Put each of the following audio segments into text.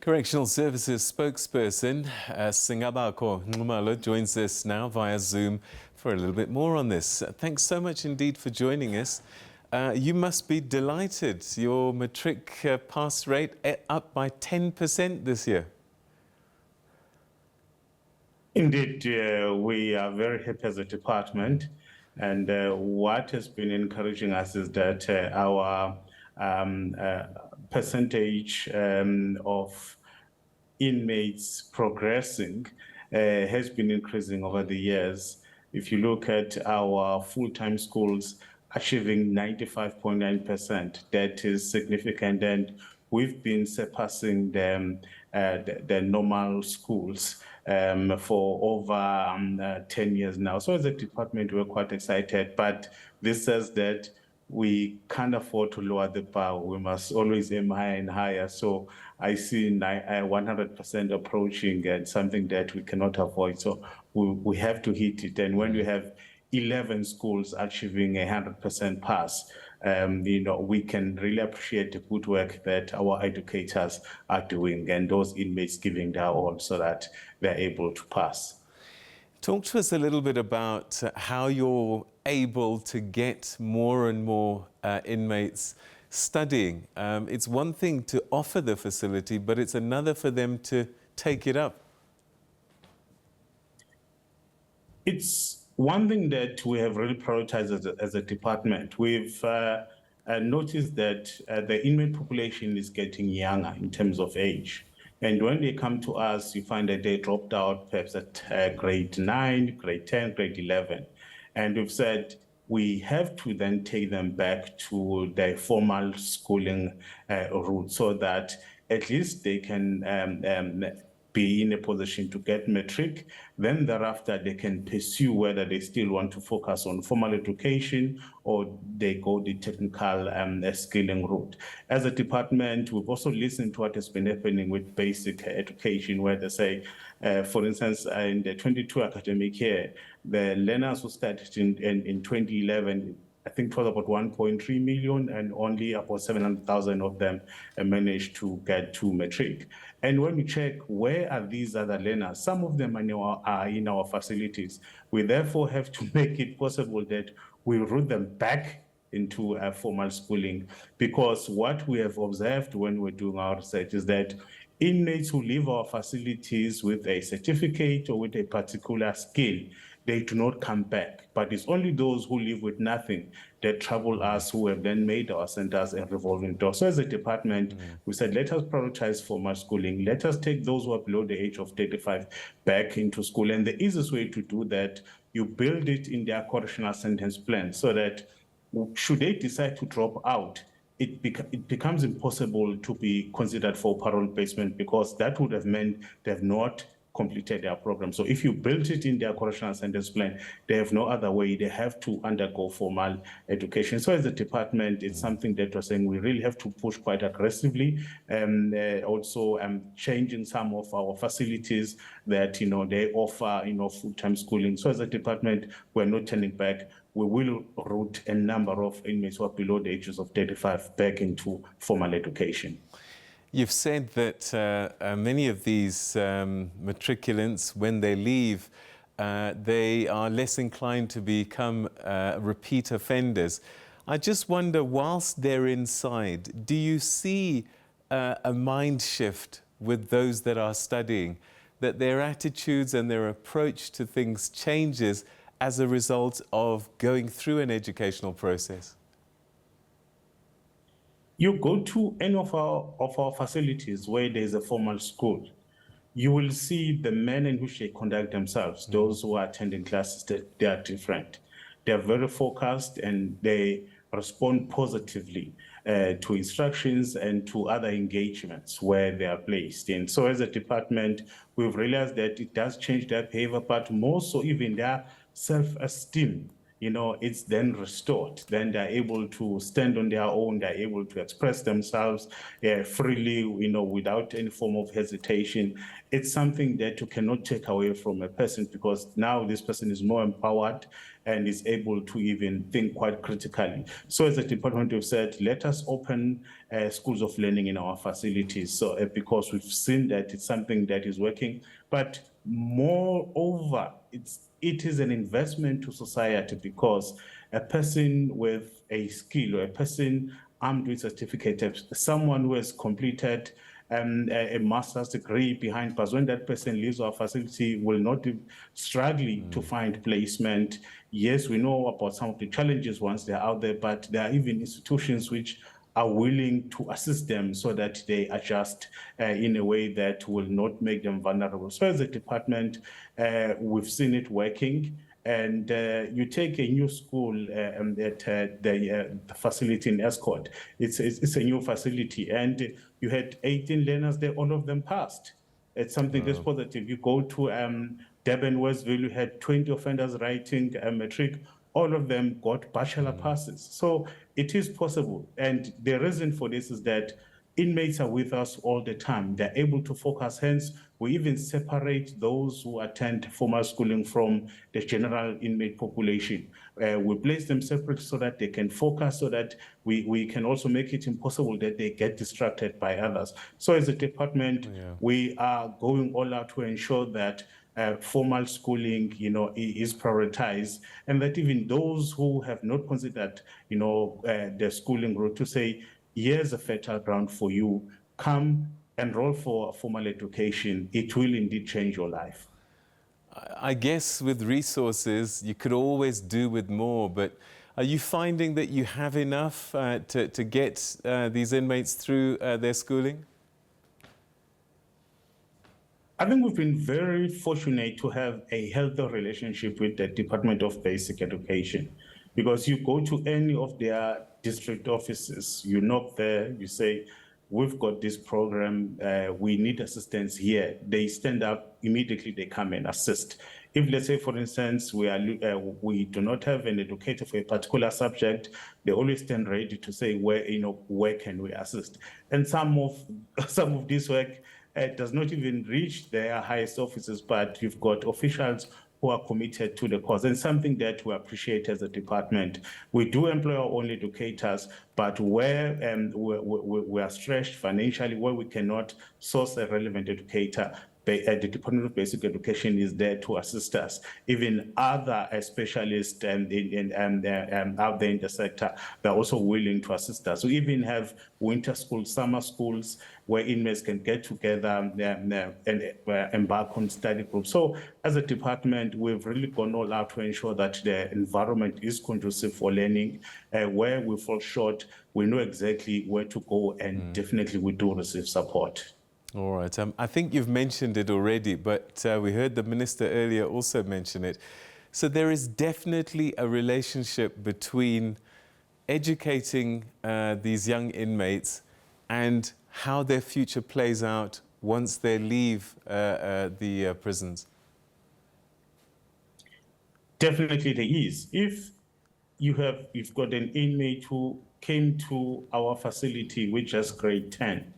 Correctional Services spokesperson Singabakho Nxumalo joins us now via Zoom for a little bit more on this. Thanks so much indeed for joining us. You must be delighted. Your Matric pass rate up by 10% this year. Indeed, we are very happy as a department, and what has been encouraging us is that our percentage of inmates progressing has been increasing over the years. If you look at our full-time schools achieving 95.9%, that is significant, and we've been surpassing the normal schools for over 10 years now. So as a department, we're quite excited, but this says that we can't afford to lower the bar. We must always aim higher and higher. So I see 100% approaching and something that we cannot avoid. So we have to hit it. And when we have 11 schools achieving 100% pass, we can really appreciate the good work that our educators are doing and those inmates giving their all so that they're able to pass. Talk to us a little bit about how you're able to get more and more inmates studying. It's one thing to offer the facility, but it's another for them to take it up. It's one thing that we have really prioritized as a department. We've noticed that the inmate population is getting younger in terms of age. And when they come to us, you find that they dropped out perhaps at grade 9, grade 10, grade 11. And we've said we have to then take them back to their formal schooling route so that at least they can be in a position to get Matric. Then thereafter, they can pursue whether they still want to focus on formal education or they go the technical skilling route. As a department, we've also listened to what has been happening with basic education, where they say, for instance, in the 22 academic year, the learners who started in 2011, I think it was about 1.3 million, and only about 700,000 of them managed to get to Matric. And when we check where are these other learners, some of them are in our facilities. We therefore have to make it possible that we route them back into formal schooling, because what we have observed when we're doing our research is that inmates who leave our facilities with a certificate or with a particular skill, they do not come back. But it's only those who live with nothing that trouble us, who have then made our centers a revolving door. So as a department, we said, let us prioritize formal schooling. Let us take those who are below the age of 35 back into school. And the easiest way to do that, you build it in their correctional sentence plan so that should they decide to drop out, it becomes impossible to be considered for parole placement, because that would have meant they have not completed their program. So if you build it in their correctional sentence plan, they have no other way. They have to undergo formal education. So as a department, it's something that we're saying we really have to push quite aggressively. Also changing some of our facilities that, they offer, full-time schooling. So as a department, we're not turning back. We will route a number of inmates who are below the ages of 35 back into formal education. You've said that many of these matriculants, when they leave, they are less inclined to become repeat offenders. I just wonder, whilst they're inside, do you see a mind shift with those that are studying, that their attitudes and their approach to things changes as a result of going through an educational process? You go to any of our facilities where there's a formal school, you will see the manner in which they conduct themselves. Those who are attending classes, they are different. They are very focused and they respond positively to instructions and to other engagements where they are placed. And so as a department, we've realized that it does change their behavior, but more so even their self-esteem it's then restored. Then they're able to stand on their own. They're able to express themselves freely, without any form of hesitation. It's something that you cannot take away from a person, because now this person is more empowered and is able to even think quite critically. So as a department, we've said, let us open schools of learning in our facilities. So because we've seen that it's something that is working, but moreover, it is an investment to society, because a person with a skill, or a person armed with certificate, someone who has completed a master's degree behind bars, when that person leaves our facility, will not be struggling to find placement. Yes, we know about some of the challenges once they're out there, but there are even institutions which are willing to assist them so that they adjust in a way that will not make them vulnerable. So as a department, we've seen it working. And you take a new school at the facility in Escort. It's a new facility, and you had 18 learners there, all of them passed. It's something that's positive. You go to Durban, Westville, you had 20 offenders writing a Matric, all of them got bachelor passes. So it is possible. And the reason for this is that inmates are with us all the time. They're able to focus. Hence, we even separate those who attend formal schooling from the general inmate population. We place them separate so that they can focus, so that we can also make it impossible that they get distracted by others. So as a department, we are going all out to ensure that formal schooling, is prioritized, and that even those who have not considered, the schooling route, to say, here's a fertile ground for you, come enroll for formal education. It will indeed change your life. I guess with resources, you could always do with more, but are you finding that you have enough to get these inmates through their schooling? I think we've been very fortunate to have a healthy relationship with the Department of Basic Education, because you go to any of their district offices, you knock there, you say, we've got this program, we need assistance here. They stand up, immediately they come and assist. If, let's say, for instance, we do not have an educator for a particular subject, they always stand ready to say, where can we assist? And some of this work does not even reach their highest offices, but you've got officials who are committed to the cause, and something that we appreciate as a department. We do employ our own educators, but where we are stretched financially, where we cannot source a relevant educator, the Department of Basic Education is there to assist us. Even other specialists out there in the sector, they're also willing to assist us. We even have winter schools, summer schools, where inmates can get together and embark on study groups. So as a department, we've really gone all out to ensure that the environment is conducive for learning. Where we fall short, we know exactly where to go, and definitely we do receive support. All right. I think you've mentioned it already, but we heard the minister earlier also mention it. So there is definitely a relationship between educating these young inmates and how their future plays out once they leave the prisons. Definitely there is. If you've got an inmate who came to our facility with just grade 10,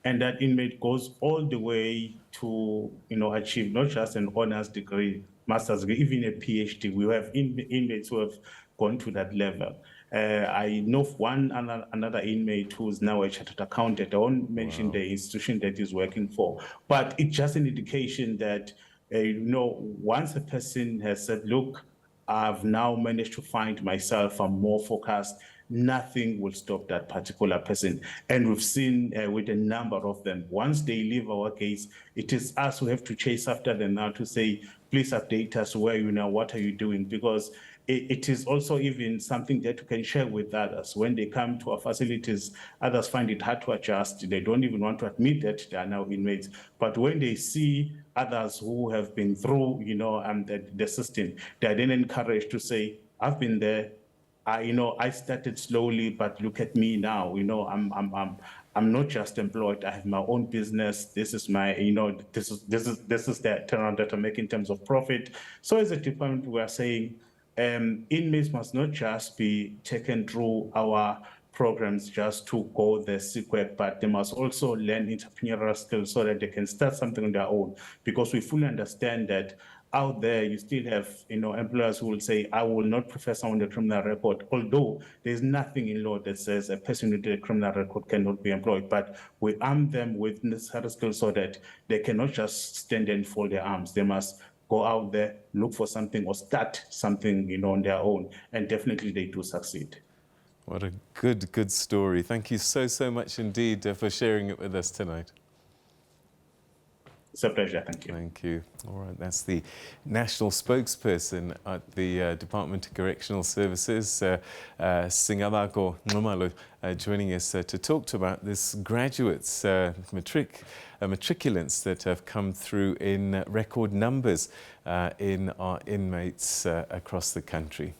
and that inmate goes all the way to, achieve not just an honors degree, master's degree, even a PhD. We have inmates who have gone to that level. I know of another inmate who is now a chartered accountant. I won't mention the institution that he's working for, but it's just an indication that, once a person has said, look, I've now managed to find myself, I'm more focused, nothing will stop that particular person. And we've seen with a number of them, once they leave our gates, it is us who have to chase after them now to say, please update us where you now, what are you doing? Because it is also even something that you can share with others. When they come to our facilities, others find it hard to adjust. They don't even want to admit that they are now inmates. But when they see others who have been through, the system, they are then encouraged to say, I've been there. I started slowly, but look at me now. I'm not just employed. I have my own business. This is my, this is the turnaround that I make in terms of profit. So as a department, we are saying, Inmates must not just be taken through our programs just to go the sick work, but they must also learn entrepreneurial skills so that they can start something on their own. Because we fully understand that out there, you still have, employers who will say, I will not prefer someone with a criminal record, although there's nothing in law that says a person with a criminal record cannot be employed, but we arm them with necessary skills so that they cannot just stand and fold their arms. They must go out there, look for something or start something, on their own, and definitely they do succeed. What a good story. Thank you so much indeed for sharing it with us tonight. It's a pleasure, thank you. Thank you. All right, that's the national spokesperson at the Department of Correctional Services, Singabakho Nxumalo, joining us to talk about this graduates, matriculants that have come through in record numbers in our inmates across the country.